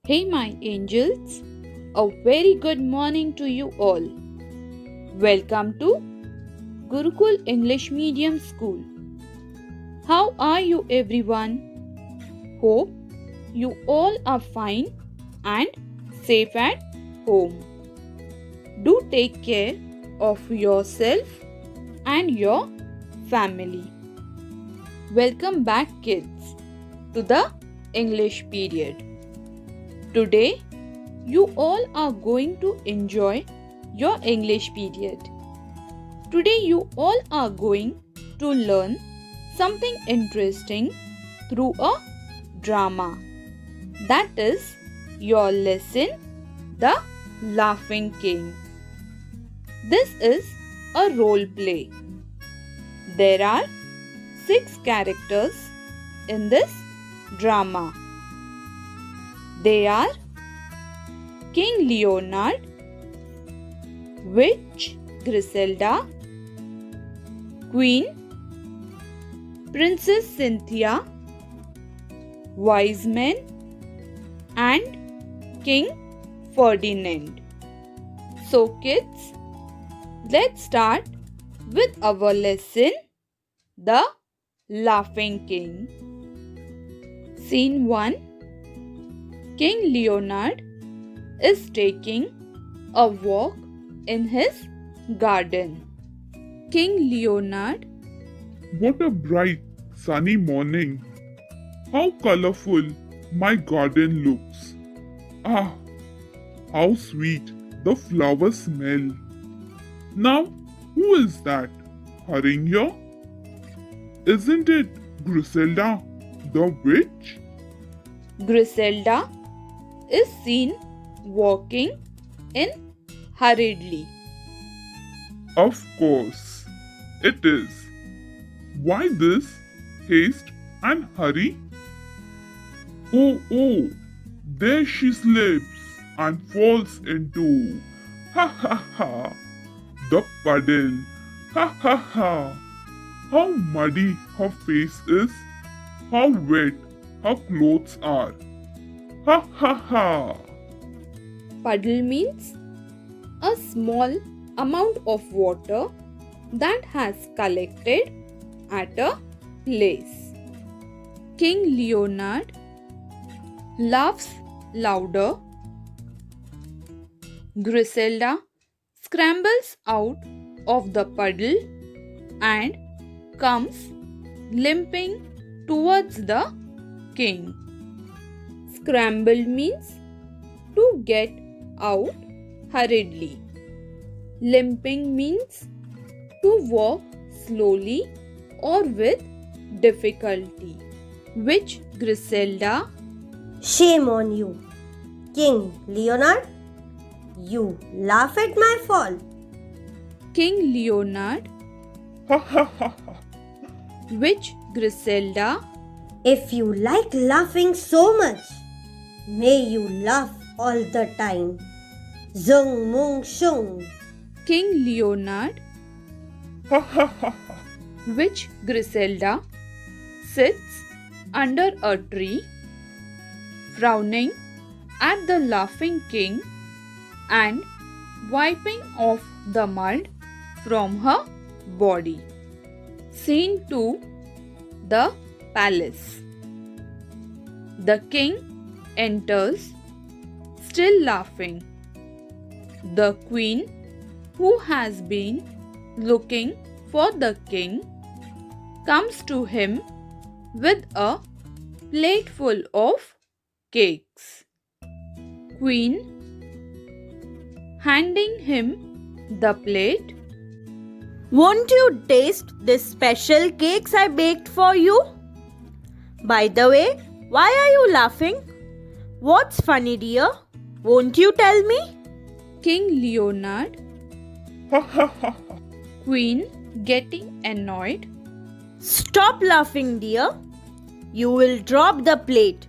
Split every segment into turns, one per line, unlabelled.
Hey, my angels, a very good morning to you all. Welcome to Gurukul English Medium School. How are you, everyone? Hope you all are fine and safe at home. Do take care of yourself and your family. Welcome back, kids, to the English period. Today, you all are going to enjoy your English period. Today, you all are going to learn something interesting through a drama. That is your lesson, The Laughing King. This is a role play. There are 6 characters in this drama. They are King Leonard, Witch Griselda, Queen Princess Cynthia, Wise Men, and King Ferdinand. So kids, let's start with our lesson, The Laughing King. Scene 1. King Leonard is taking a walk in his garden. King Leonard:
What a bright, sunny morning! How colorful my garden looks! Ah, how sweet the flowers smell! Now, who is that hurrying here? Isn't it Griselda, the witch?
Griselda is seen walking in hurriedly.
Of course, it is. Why this haste and hurry? Oh, there she slips and falls into, the puddle. How muddy her face is, how wet her clothes are.
Puddle means a small amount of water that has collected at a place. King Leonard laughs louder. Griselda scrambles out of the puddle and comes limping towards the king. Scramble means to get out hurriedly. Limping means to walk slowly or with difficulty. Witch Griselda:
Shame on you, King Leonard. You laugh at my fall.
King Leonard. Witch Griselda:
If you like laughing so much, may you laugh all the time. Zung Mung Shung.
King Leonard. Witch Griselda sits under a tree, frowning at the laughing king and wiping off the mud from her body. Scene 2. The Palace. The king enters, still laughing. The queen, who has been looking for the king, comes to him with a plate full of cakes. Queen, handing him the plate:
Won't you taste the special cakes I baked for you? By the way, why are you laughing? What's funny, dear? Won't you tell me?
King Leonard. Queen, getting annoyed:
Stop laughing, dear. You will drop the plate.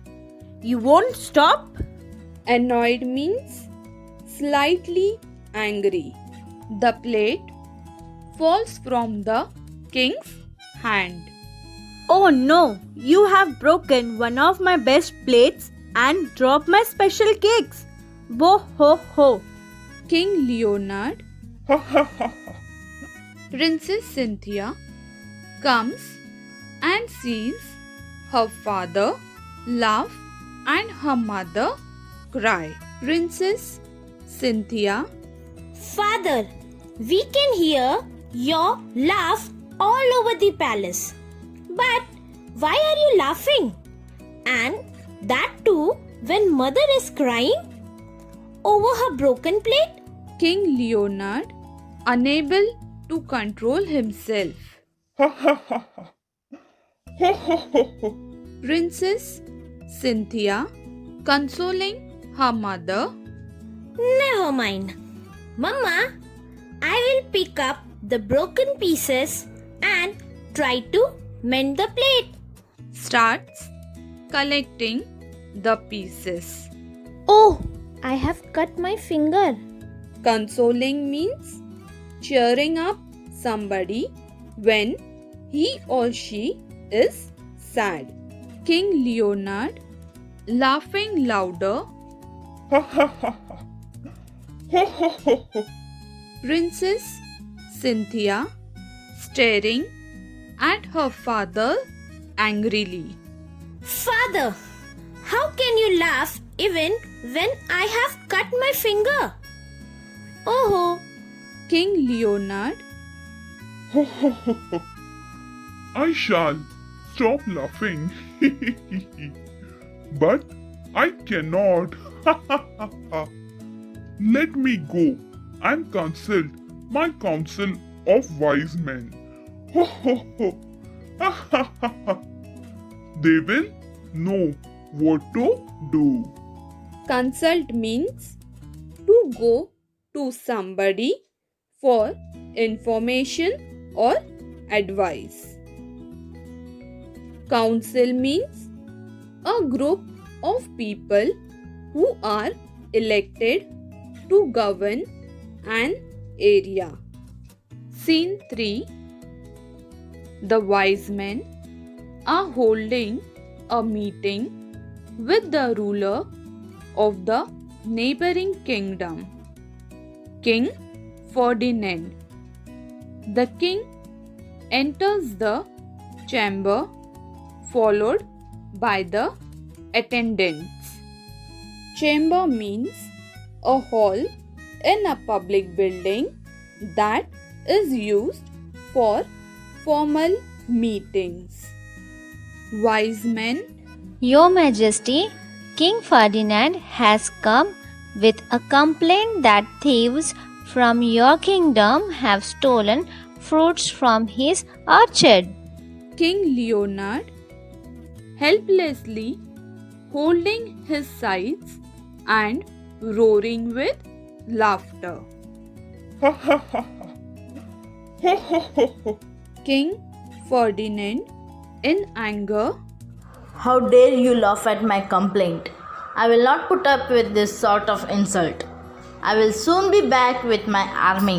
You won't stop?
Annoyed means slightly angry. The plate falls from the king's hand.
Oh no, you have broken one of my best plates and drop my special cakes. Bo ho ho.
King Leonard,
Ha ha ha ha.
Princess Cynthia comes and sees her father laugh and her mother cry. Princess Cynthia,
Father, we can hear your laugh all over the palace. But why are you laughing? And that too when mother is crying over her broken plate?
King Leonard, unable to control himself.
Ha ha ha ha. Ho ho ho ho.
Princess Cynthia, consoling her mother,
Never mind. Mama, I will pick up the broken pieces and try to mend the plate.
starts collecting the pieces.
Oh, I have cut my finger.
Consoling means cheering up somebody when he or she is sad. King Leonard, laughing louder,
Ha ha ha ha. Ho ho ho ho.
Princess Cynthia, staring at her father angrily.
Father, how can you laugh even when I have cut my finger? Oh,
King Leonard,
Ho ho ho ho. I shall stop laughing. But I cannot. Ha ha ha ha. Let me go and consult my council of wise men. Ho ho ho. Ha ha ha ha. They will know what to do.
consult means to go to somebody for information or advice. Council means a group of people who are elected to govern an area. Scene 3. The wise men are holding a meeting with the ruler of the neighboring kingdom, King Ferdinand. The king enters the chamber followed by the attendants. Chamber means a hall in a public building that is used for formal meetings. Wise men,
Your Majesty, King Ferdinand has come with a complaint that thieves from your kingdom have stolen fruits from his orchard.
King Leonard, helplessly holding his sides and roaring with laughter.
Ha ha ha ha. Ho ho ho ho.
King Ferdinand, in anger,
How dare you laugh at my complaint? I will not put up with this sort of insult. I will soon be back with my army.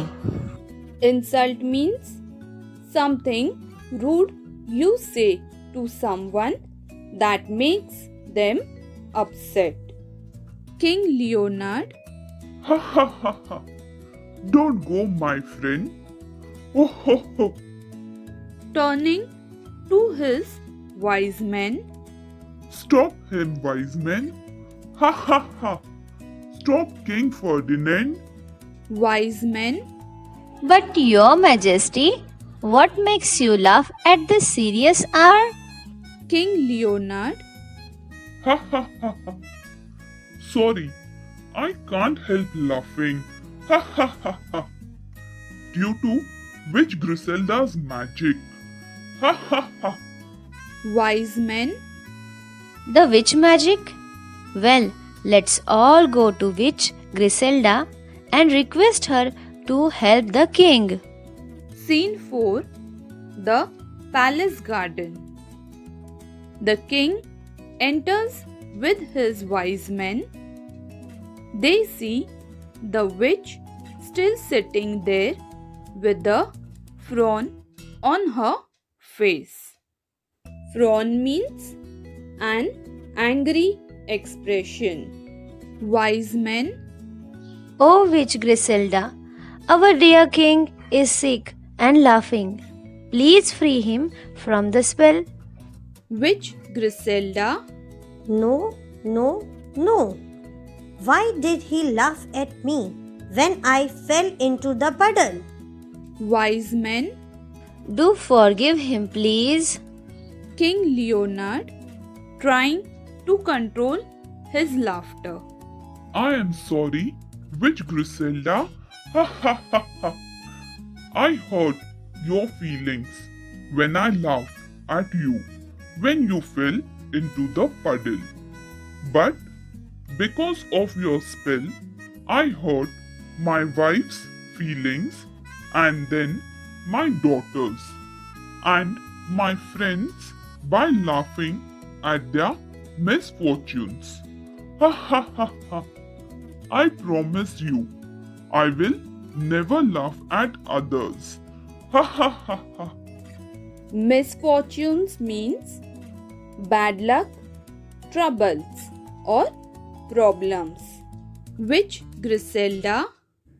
insult means something rude you say to someone that makes them upset. King Leonard,
Ha ha ha ha. Don't go, my friend. Oh ho ho.
turning to his wise men,
Stop him, wise men. Ha ha ha. Stop King Ferdinand.
wise men,
But, Your Majesty, what makes you laugh at this serious hour?
King Leonard,
Ha ha ha ha. Sorry, I can't help laughing. Ha ha ha ha. Due to witch Griselda's magic. Ha ha ha.
wise men,
The witch magic? Well, let's all go to witch Griselda and request her to help the king.
Scene 4. The Palace Garden. The king enters with his wise men. They see the witch still sitting there with the frown on her face. Frown means an angry expression. Wise men,
O witch Griselda, our dear king is sick and laughing. Please free him from the spell.
witch Griselda,
No, no, no. Why did he laugh at me when I fell into the puddle?
wise men,
Do forgive him, please.
King Leonard, trying to control his laughter.
I am sorry, Witch Griselda. Ha ha ha ha. I hurt your feelings when I laughed at you when you fell into the puddle. But because of your spell, I hurt my wife's feelings and then my daughters and my friends by laughing at their misfortunes. Ha ha ha ha. I promise you, I will never laugh at others. Ha ha ha ha.
Misfortunes means bad luck, troubles, or problems. Witch Griselda,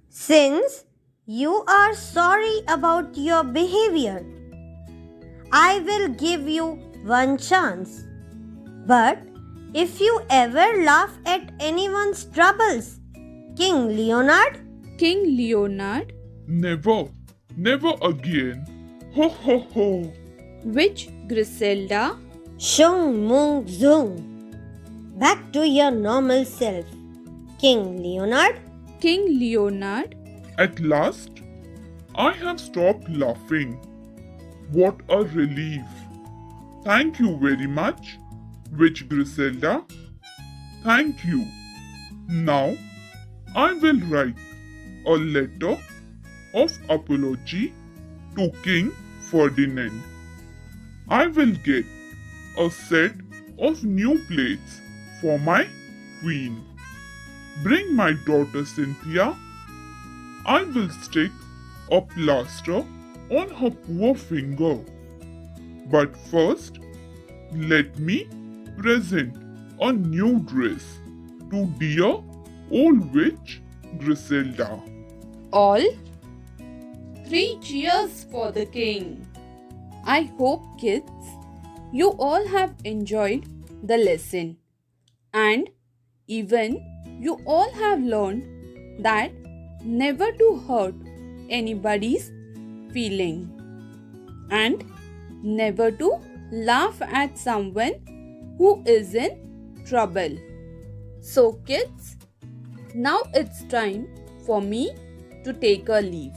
Since you are sorry about your behavior, I will give you one chance. But if you ever laugh at anyone's troubles, King Leonard,
King Leonard,
Never, never again. Ho ho ho.
Witch Griselda,
Shung Mung Zung. Back to your normal self. King Leonard,
King Leonard,
At last, I have stopped laughing. What a relief. Thank you very much, Witch Griselda. Thank you. Now, I will write a letter of apology to King Ferdinand. I will get a set of new plates for my queen. Bring my daughter Cynthia. I will stick a plaster on her poor finger. But first, let me present a new dress to dear old witch Griselda.
all. 3 cheers for the king. I hope, kids, you all have enjoyed the lesson. And even you all have learned that never to hurt anybody's feeling and never to laugh at someone who is in trouble. So, kids, now it's time for me to take a leave.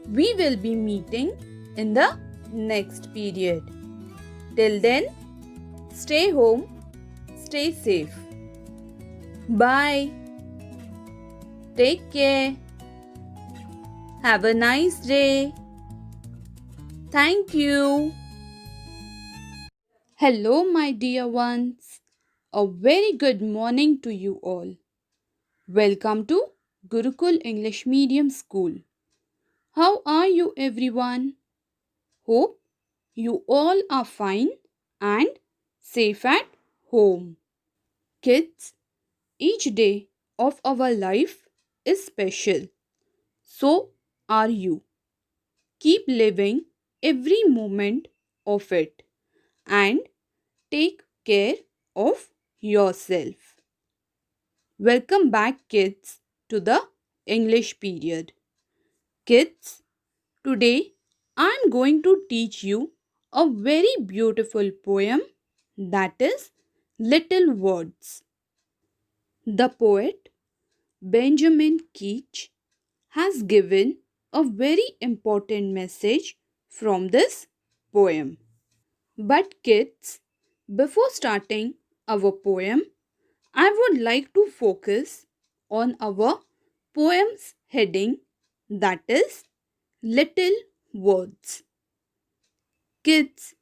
We will be meeting in the next period. Till then, stay home, stay safe. Bye. Take care. Have a nice day. Thank you. Hello, my dear ones. A very good morning to you all. Welcome to Gurukul English Medium School. How are you, everyone? Hope you all are fine and safe at home. Kids, each day of our life is special. So are you. Keep living every moment of it and take care of yourself. Welcome back, kids, to the English period. Kids, today I am going to teach you a very beautiful poem, that is Little Words. The poet Benjamin Keach has given a very important message from this poem. But kids, before starting our poem, I would like to focus on our poem's heading, that is Little Words. Kids,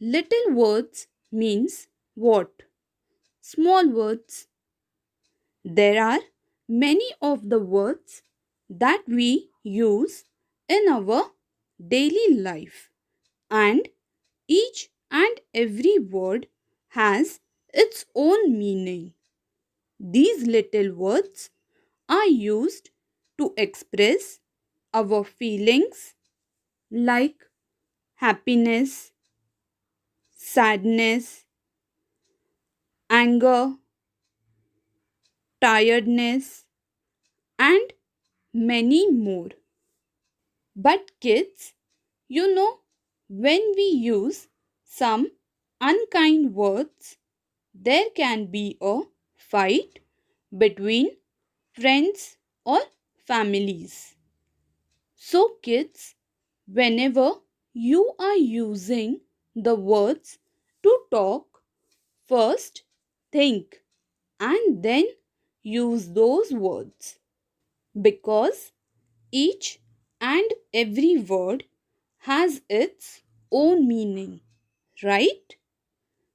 little words means what? Small words. There are many of the words that we use in our daily life, and each and every word has its own meaning. These little words are used to express our feelings like happiness, sadness, anger, tiredness, and many more. But kids, when we use some unkind words, there can be a fight between friends or families. So, kids, whenever you are using the words to talk, first think and then use those words, because each and every word has its own meaning, right?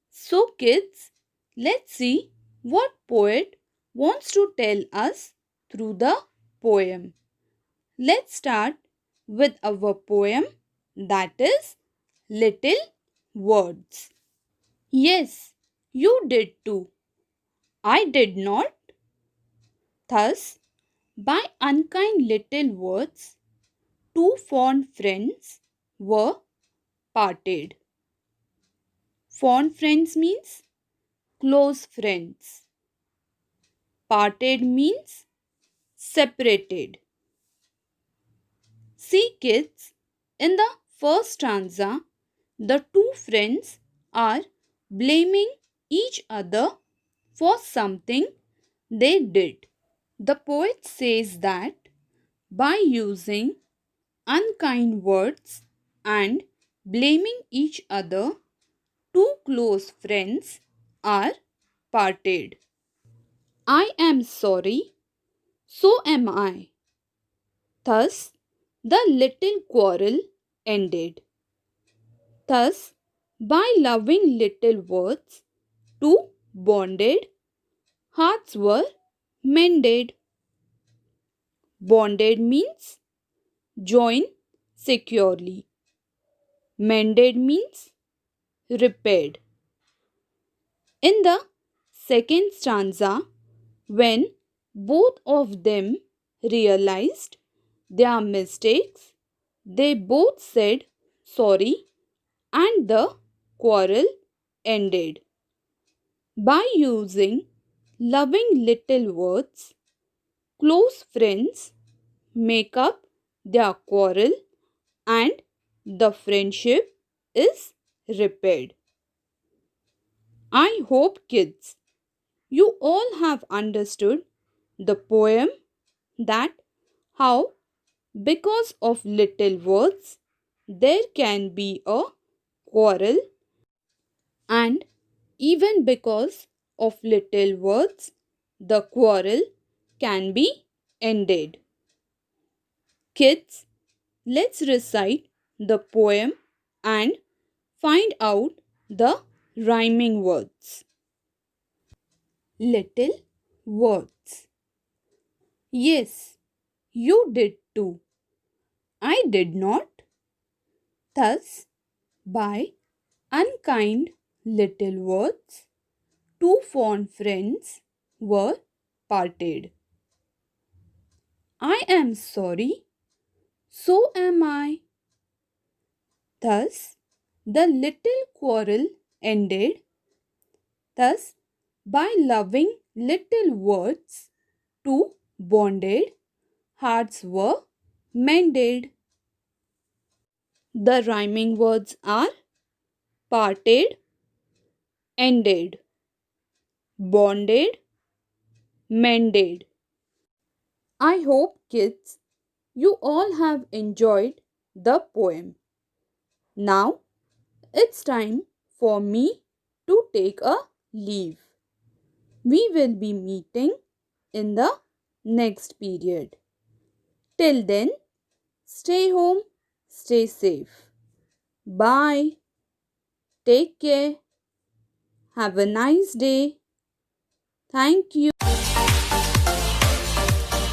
So, kids, let's see what poet wants to tell us through the poem. Let's start with our poem, that is Little Words. Yes, you did too. I did not. Thus, by unkind little words, two fond friends were parted. Fond friends means close friends. Parted means separated. See, kids, in the first stanza, the two friends are blaming each other for something they did. The poet says that by using unkind words and blaming each other, two close friends are parted. I am sorry, so am I. Thus, the little quarrel ended. Thus, by loving little words, two bonded hearts were mended. Bonded means join securely. Mended means repaired. In the second stanza, when both of them realized their mistakes, they both said sorry and the quarrel ended. By using loving little words, close friends make up their quarrel and the friendship is repaired. I hope, kids, you all have understood the poem, that how because of little words there can be a quarrel, and even because of little words the quarrel can be ended. Kids, let's recite the poem and find out the rhyming words. Little words. Yes, you did too. I did not. Thus, by unkind little words, two fond friends were parted. I am sorry, so am I. Thus, the little quarrel ended. Thus, by loving little words, two bonded hearts were mended. The rhyming words are parted, ended, bonded, mended. I hope, kids, you all have enjoyed the poem. Now it's time for me to take a leave. We will be meeting in the next period. Till then, stay home, stay safe. Bye. Take care. Have a nice day. Thank you.